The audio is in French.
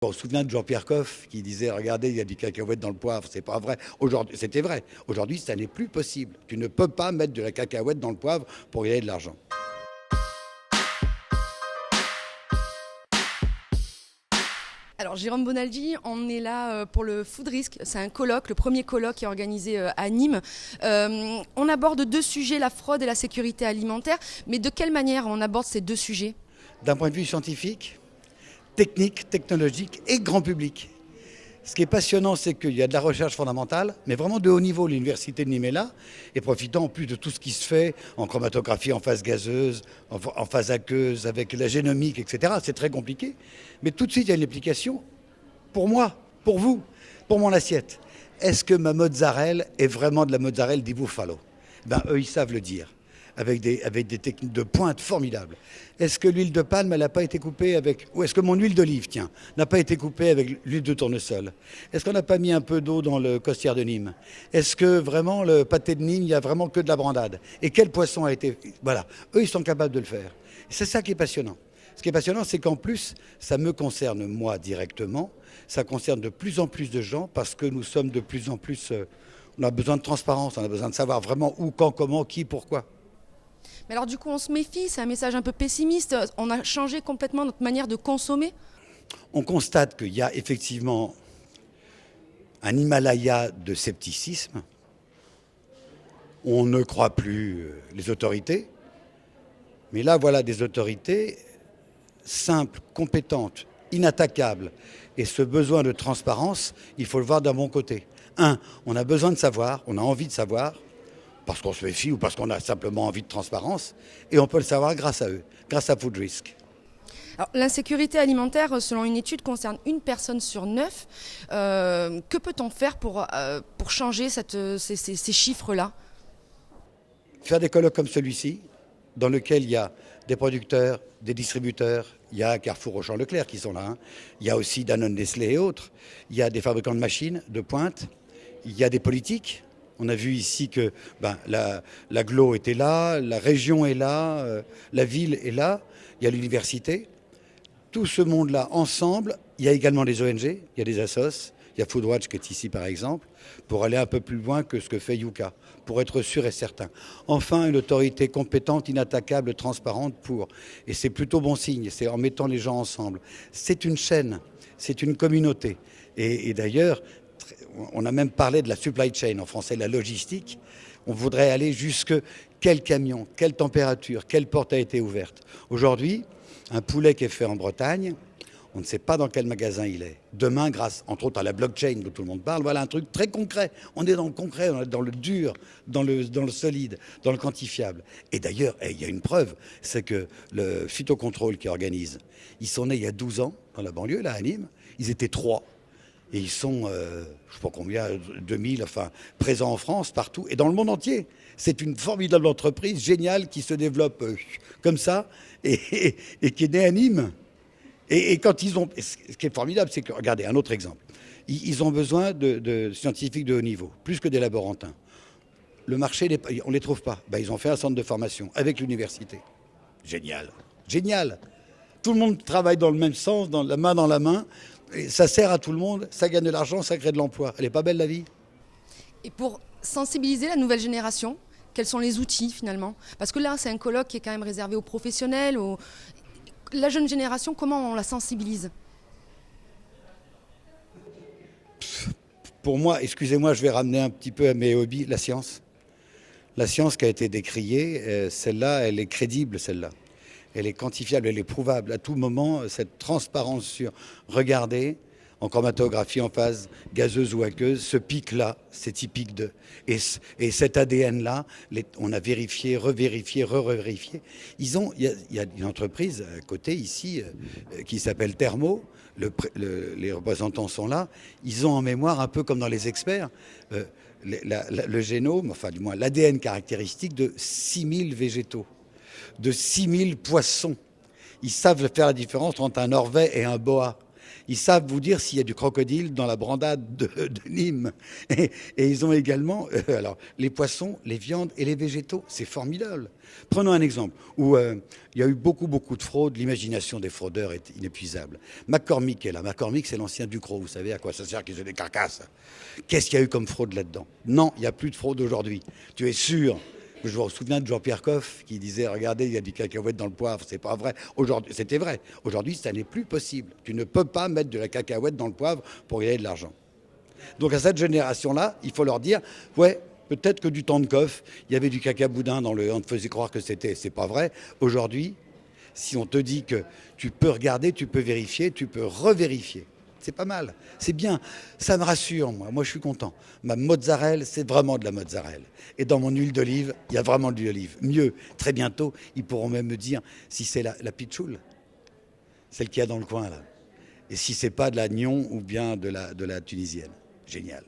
On se souvient de Jean-Pierre Coff qui disait « Regardez, il y a du cacahuète dans le poivre ». C'est pas vrai. Aujourd'hui, c'était vrai. Aujourd'hui, ça n'est plus possible. Tu ne peux pas mettre de la cacahuète dans le poivre pour gagner de l'argent. Alors Jérôme Bonaldi, on est là pour le Food Risk. C'est un colloque, le premier colloque qui est organisé à Nîmes. On aborde deux sujets, la fraude et la sécurité alimentaire. Mais de quelle manière on aborde ces deux sujets ? D'un point de vue scientifique, technique, technologique et grand public. Ce qui est passionnant, c'est qu'il y a de la recherche fondamentale, mais vraiment de haut niveau. L'université de Nîmes est là, et profitant en plus de tout ce qui se fait en chromatographie, en phase gazeuse, en phase aqueuse, avec la génomique, etc. C'est très compliqué. Mais tout de suite, il y a une application pour moi, pour vous, pour mon assiette. Est-ce que ma mozzarella est vraiment de la mozzarella di Buffalo ? Ben, eux, ils savent le dire. Avec des techniques de pointe formidables. Est-ce que l'huile de palme, elle n'a pas été coupée avec... Ou est-ce que mon huile d'olive, tiens, n'a pas été coupée avec l'huile de tournesol ? Est-ce qu'on n'a pas mis un peu d'eau dans le costière de Nîmes ? Est-ce que vraiment le pâté de Nîmes, il n'y a vraiment que de la brandade ? Et quel poisson a été... Voilà, eux, ils sont capables de le faire. Et c'est ça qui est passionnant. Ce qui est passionnant, c'est qu'en plus, ça me concerne moi directement, ça concerne de plus en plus de gens parce que nous sommes de plus en plus... on a besoin de transparence, on a besoin de savoir vraiment où, quand, comment, qui, pourquoi. Mais alors du coup on se méfie, c'est un message un peu pessimiste, on a changé complètement notre manière de consommer. On constate qu'il y a effectivement un Himalaya de scepticisme. On ne croit plus les autorités. Mais là, voilà des autorités simples, compétentes, inattaquables. Et ce besoin de transparence, il faut le voir d'un bon côté. On a besoin de savoir, on a envie de savoir, parce qu'on se méfie ou parce qu'on a simplement envie de transparence, et on peut le savoir grâce à eux, grâce à Food Risk. Alors, l'insécurité alimentaire, selon une étude, concerne 1 personne sur 9. Que peut-on faire pour changer ces chiffres-là ? Faire des colloques comme celui-ci, dans lequel il y a des producteurs, des distributeurs, il y a Carrefour, Auchan, Leclerc qui sont là, il y a aussi Danone, Nestlé et autres, il y a des fabricants de machines de pointe, il y a des politiques. On a vu ici que l'agglo était là, la région est là, la ville est là, il y a l'université. Tout ce monde-là ensemble, il y a également des ONG, il y a des assos, il y a Foodwatch qui est ici par exemple, pour aller un peu plus loin que ce que fait Yuka, pour être sûr et certain. Enfin, une autorité compétente, inattaquable, transparente pour. Et c'est plutôt bon signe, c'est en mettant les gens ensemble. C'est une chaîne, c'est une communauté. Et d'ailleurs, on a même parlé de la supply chain, en français la logistique. On voudrait aller jusque quel camion, quelle température, quelle porte a été ouverte. Aujourd'hui, un poulet qui est fait en Bretagne, on ne sait pas dans quel magasin il est. Demain, grâce entre autres à la blockchain dont tout le monde parle, voilà un truc très concret. On est dans le concret, on est dans le dur, dans le solide, dans le quantifiable. Et d'ailleurs, il y a une preuve, c'est que le Phytocontrol qui organise, ils sont nés il y a 12 ans, dans la banlieue, là à Nîmes, ils étaient 3. Et ils sont, je ne sais pas combien, 2000, enfin, présents en France, partout, et dans le monde entier. C'est une formidable entreprise, géniale, qui se développe comme ça, et qui est née à Nîmes. Et quand ils ont... Ce qui est formidable, c'est que, regardez, un autre exemple. Ils ont besoin de scientifiques de haut niveau, plus que des laborantins. Le marché, on ne les trouve pas. Ben, ils ont fait un centre de formation avec l'université. Génial. Génial. Tout le monde travaille dans le même sens, dans la main. Et ça sert à tout le monde, ça gagne de l'argent, ça crée de l'emploi. Elle n'est pas belle la vie ? Et pour sensibiliser la nouvelle génération, quels sont les outils finalement ? Parce que là, c'est un colloque qui est quand même réservé aux professionnels. La jeune génération, comment on la sensibilise ? Pour moi, excusez-moi, je vais ramener un petit peu à mes hobbies, la science. La science qui a été décriée, celle-là, elle est crédible, celle-là. Elle est quantifiable, elle est prouvable. À tout moment, cette transparence sur regarder, en chromatographie, en phase gazeuse ou aqueuse, ce pic-là, c'est typique d'eux. Et cet ADN-là, on a vérifié, revérifié, re-revérifié. Il y a une entreprise à côté, ici, qui s'appelle Thermo. Les représentants sont là. Ils ont en mémoire, un peu comme dans les experts, le génome, enfin du moins l'ADN caractéristique de 6000 végétaux, de 6000 poissons. Ils savent faire la différence entre un orvet et un boa. Ils savent vous dire s'il y a du crocodile dans la brandade de Nîmes. Et ils ont également alors, les poissons, les viandes et les végétaux. C'est formidable. Prenons un exemple où il y a eu beaucoup de fraudes. L'imagination des fraudeurs est inépuisable. McCormick est là. McCormick, c'est l'ancien Ducrot. Vous savez à quoi ça sert qu'ils aient des carcasses? Qu'est-ce qu'il y a eu comme fraude là-dedans? Non, il n'y a plus de fraude aujourd'hui. Tu es sûr? Je me souviens de Jean-Pierre Coff qui disait « Regardez, il y a du cacahuète dans le poivre, c'est pas vrai. » Aujourd'hui, c'était vrai. Aujourd'hui, ça n'est plus possible. Tu ne peux pas mettre de la cacahuète dans le poivre pour gagner de l'argent. Donc à cette génération-là, il faut leur dire « Ouais, peut-être que du temps de Coff, il y avait du cacaboudin dans le... On te faisait croire que c'est pas vrai. Aujourd'hui, si on te dit que tu peux regarder, tu peux vérifier, tu peux revérifier. C'est pas mal, c'est bien, ça me rassure, moi je suis content. Ma mozzarella, c'est vraiment de la mozzarella. Et dans mon huile d'olive, il y a vraiment de l'huile d'olive. Mieux, très bientôt, ils pourront même me dire si c'est la pitchoul, celle qu'il y a dans le coin là. Et si c'est pas de l'agnon ou bien de la tunisienne. Génial.